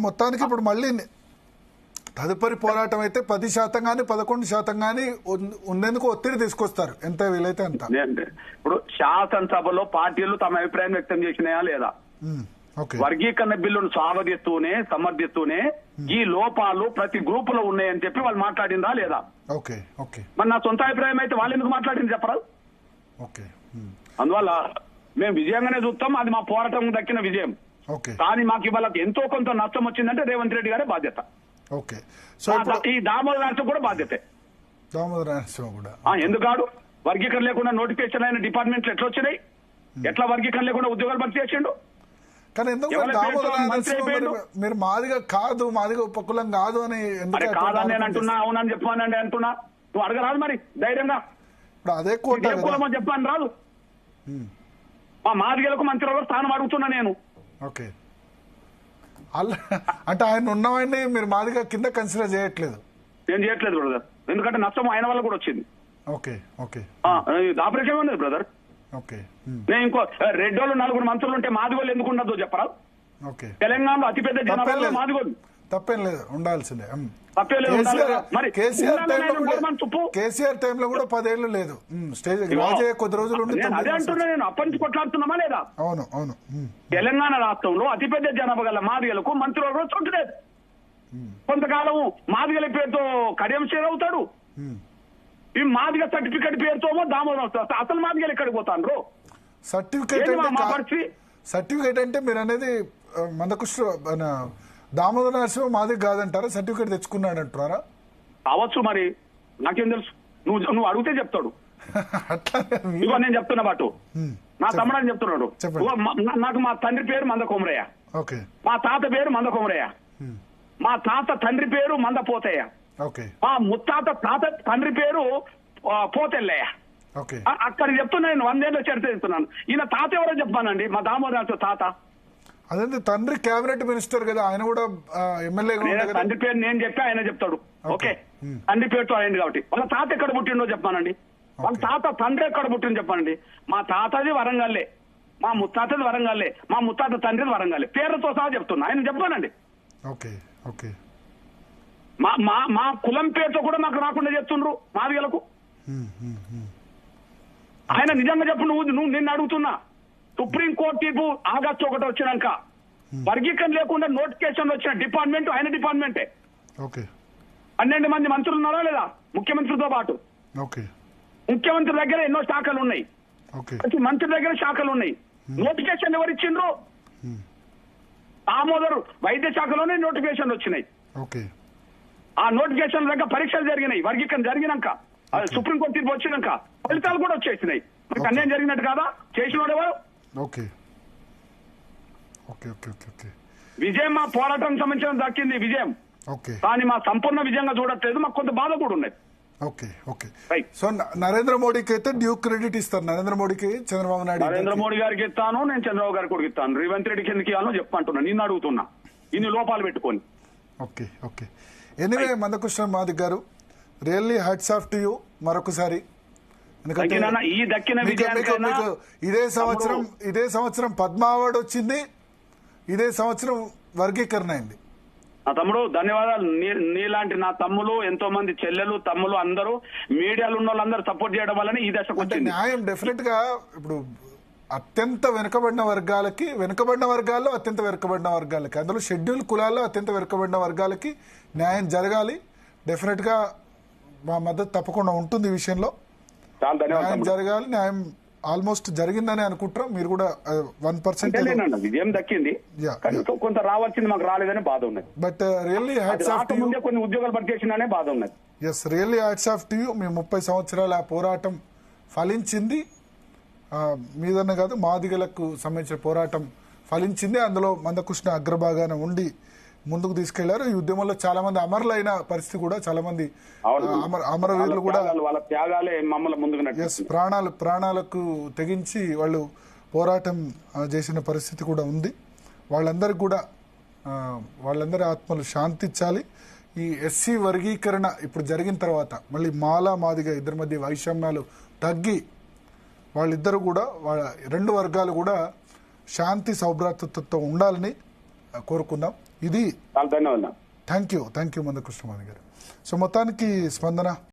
మొత్తానికి ఇప్పుడు మళ్ళీ తదుపరి పోరాటం అయితే 10% గానీ 11% గానీ ఉండేందుకు ఒత్తిడి తీసుకొస్తారు, ఎంత వీలైతే అంత. ఇప్పుడు శాసనసభలో పార్టీలు తమ అభిప్రాయం వ్యక్తం చేసినాయా లేదా? వర్గీకరణ బిల్లును స్వాగతిస్తూనే సమర్థిస్తూనే ఈ లోపాలు ప్రతి గ్రూప్ లో ఉన్నాయని చెప్పి వాళ్ళు మాట్లాడిందా లేదా? మరి నా సొంత అభిప్రాయం అయితే వాళ్ళు ఎందుకు మాట్లాడింది చెప్పరా? అందువల్ల మేము విజయంగానే చూస్తాం, అది మా పోరాటం దక్కిన విజయం. కానీ మాకు ఇవాళ ఎంతో కొంత నష్టం వచ్చిందంటే రేవంత్ రెడ్డి గారే బాధ్యత. ఈ దామోదర రాష్ట్రం కూడా బాధ్యతే. ఎందుకాడు వర్గీకరణ లేకుండా నోటిఫికేషన్ అయిన డిపార్ట్మెంట్లు ఎట్లా వచ్చినాయి? ఎట్లా వర్గీకరణ లేకుండా ఉద్యోగాలు భర్తీ చేసిండు? కానీ ఎందుకు మీరు మాదిగా కాదు, మాదిగా ఉపకులం కాదు అని కాదని నేను అంటున్నా, అవునని చెప్పానండి అంటున్నా. నువ్వు అడగరాదు మరి ధైర్యంగా, అదే కులం చెప్పాను రాదు. మా మాదిగలకు మంత్రివర్గ స్థానం అడుగుతున్నా నేను. అంటే ఆయన ఉన్నవాడిని మీరు మాదిగా కింద కన్సిడర్ చేయట్లేదు? నేను చేయట్లేదు బ్రదర్, ఎందుకంటే నష్టం ఆయన వల్ల కూడా వచ్చింది. ఆపరేషన్ ఉండదు బ్రదర్. నేను ఇంకో రెడ్డోళ్ళు 4 మంత్రులు ఉంటే మాదిగోళ్ళు ఎందుకు ఉండదు చెప్పరా? తెలంగాణలో అతిపెద్ద జనాభా మాదిగోళ్ళు. తప్పేం లేదు, ఉండాల్సిందే. కేసీఆర్ టైంలో కూడా 10 ఏళ్ళు లేదు, స్టేజ్ కొద్ది రోజులు అదే అంటున్నా నేను. అప్పటి నుంచి కొట్లాడుతున్నామా లేదా? అవును అవును. తెలంగాణ రాష్ట్రంలో అతిపెద్ద జనాభా గల మాదిగలకు మంత్రివర్గం చోటులేదు. కొంతకాలం మాదిగల పేరుతో కడియం షేర్ అవుతాడు, ఈ మాదిగ సర్టిఫికెట్ పేరుతో దామోదరం. అసలు మాదిగలు ఎక్కడికి పోతాండ్రు? సర్టిఫికేట్ అంటే మీరు అనేది మందకృష్ణ దామోదర నరసింహ మాది కాదంటారా? సర్టిఫికేట్ తెచ్చుకున్నాడు అంటున్నారా? కావచ్చు, మరి నాకేం తెలుసు. నువ్వు అడిగితే చెప్తాడు. ఇవ్వ నేను చెప్తున్నా బాటు, నా తమ్ముడు అని చెప్తున్నాడు. నాకు మా తండ్రి పేరు మంద కొమరయ్య, మా తాత పేరు మంద కొమరయ్య, మా తాత తండ్రి పేరు మంద పోతయ్య, మా ముత్తాత తండ్రి పేరు పోతెల్లయ్య. అక్కడ చెప్తున్నా నేను, 100 ఏళ్ళ చరిత్ర చెప్తున్నాను. ఈయన తాత ఎవరో చెప్పానండి, మా దామోదర తాత. అదే తండ్రి కేబినెట్ మినిస్టర్ కదా, ఆయన కూడా ఎమ్మెల్యే. తండ్రి పేరు నేను చెప్పి ఆయన చెప్తాడు. ఓకే, తండ్రి పేరుతో అయింది కాబట్టి. వాళ్ళ తాత ఎక్కడ పుట్టిండో చెప్పానండి, వాళ్ళ తాత తండ్రి ఎక్కడ పుట్టిందో చెప్పానండి. మా తాతది వరంగల్లే, మా ముత్తాతది వరంగల్లే, మా ముత్తాత తండ్రిది వరంగల్లే, పేర్లతో సహా చెప్తున్నా. ఆయన చెప్పానండి. మా కులం పేరుతో కూడా మాకు రాకుండా చెప్తుండ్రు మాదిగలకు. ఆయన నిజంగా చెప్పు, నువ్వు నిన్ను అడుగుతున్నా. సుప్రీంకోర్టు తీర్పు ఆగస్టు 1 వచ్చినాక వర్గీకరణ లేకుండా నోటిఫికేషన్ వచ్చిన డిపార్ట్మెంట్ ఆయన డిపార్ట్మెంటే. 12 మంది మంత్రులు ఉన్నారా లేదా ముఖ్యమంత్రితో పాటు? ముఖ్యమంత్రి దగ్గర ఎన్నో శాఖలు ఉన్నాయి, ప్రతి మంత్రి దగ్గర శాఖలు ఉన్నాయి. నోటిఫికేషన్ ఎవరు ఇచ్చిండ్రు? దామోదర్ వైద్య శాఖలోనే నోటిఫికేషన్ వచ్చినాయి. ఆ నోటిఫికేషన్ దగ్గర పరీక్షలు జరిగినాయి. వర్గీకరణ జరిగినాక, సుప్రీంకోర్టు తీర్పు వచ్చినాక ఫలితాలు కూడా వచ్చేసినాయి. అన్యాయం జరిగినట్టు కాదా? చేసినోడు ఎవరు? విజయం మా పోరాటం సంబంధించిన దక్కింది విజయం, కానీ మా సంపూర్ణ విజయంగా చూడట్లేదు. మాకు కొంత బాధ కూడా ఉన్నది. సో నరేంద్ర మోడీకి అయితే డ్యూ క్రెడిట్ ఇస్తారు. నరేంద్ర మోడీకి, చంద్రబాబు నాయుడు, నరేంద్ర మోడీ గారికి ఇస్తాను, నేను చంద్రబాబు గారికి కూడా ఇస్తాను. రేవంత్ రెడ్డికి ఎందుకు ఇవ్వాలో చెప్పంటున్నా, నిన్ను అడుగుతున్నా, ఇన్ని లోపాలు పెట్టుకొని. ఎనీవే మందకృష్ణ మాదిగ గారు, really hats off to you మరొకసారి. ఇదే సంవత్సరం పద్మ అవార్డు వచ్చింది, ఇదే సంవత్సరం వర్గీకరణ అయింది. నా తమ్ముడు ధన్యవాదాలు. నీలాంటి నా తమ్ములు, ఎంతో మంది చెల్లెలు, తమ్ములు అందరూ మీడియాలో ఉన్న వాళ్ళందరూ సపోర్ట్ చేయడం వల్లనే ఈ దశకు వచ్చింది. న్యాయం డెఫినెట్ గా ఇప్పుడు అత్యంత వెనుకబడిన వర్గాలకి, వెనుకబడిన వర్గాల్లో అత్యంత వెనుకబడిన వర్గాలకి, అందులో షెడ్యూల్ కులాల్లో అత్యంత వెనుకబడిన వర్గాలకి న్యాయం జరగాలి. డెఫినెట్ గా మా మద్దతు తప్పకుండా ఉంటుంది ఈ విషయంలో. న్యాయం జరగాలి, న్యాయం ఆల్మోస్ట్ జరిగిందని అనుకుంటాం. మీరు కూడా 1% విజయం దక్కింది, కొంత రావాల్సింది మాకు రాలేదని బాధ ఉన్నది. But really hats off to you. కొన్ని ఉద్యోగాలు భర్తీ చేసినానే బాధ ఉన్నది. Really hats off to you. మీ 30 సంవత్సరాల పోరాటం ఫలించింది. మీదన్న కాదు, మాదిగలకు సంబంధించిన పోరాటం ఫలించింది. అందులో మందకృష్ణ అగ్రభాగాన ఉండి ముందుకు తీసుకెళ్లారు. ఈ ఉద్యమంలో చాలా మంది అమరులైన పరిస్థితి కూడా, చాలా మంది అమరవీరులు కూడా ప్రాణాలకు తెగించి వాళ్ళు పోరాటం చేసిన పరిస్థితి కూడా ఉంది. వాళ్ళందరికీ కూడా వాళ్ళందరి ఆత్మలు శాంతించాలి. ఈ ఎస్సీ వర్గీకరణ ఇప్పుడు జరిగిన తర్వాత మళ్ళీ మాలా మాదిగ ఇద్దరి మధ్య వైషమ్యాలు తగ్గి వాళ్ళిద్దరు కూడా, రెండు వర్గాలు కూడా శాంతి సౌభ్రాతృత్వంతో ఉండాలని కోరుకుందాం. ఇది చాలా ధన్యవాదాలు. థ్యాంక్ యూ మందకృష్ణమాది గారు. సో మొత్తానికి స్పందన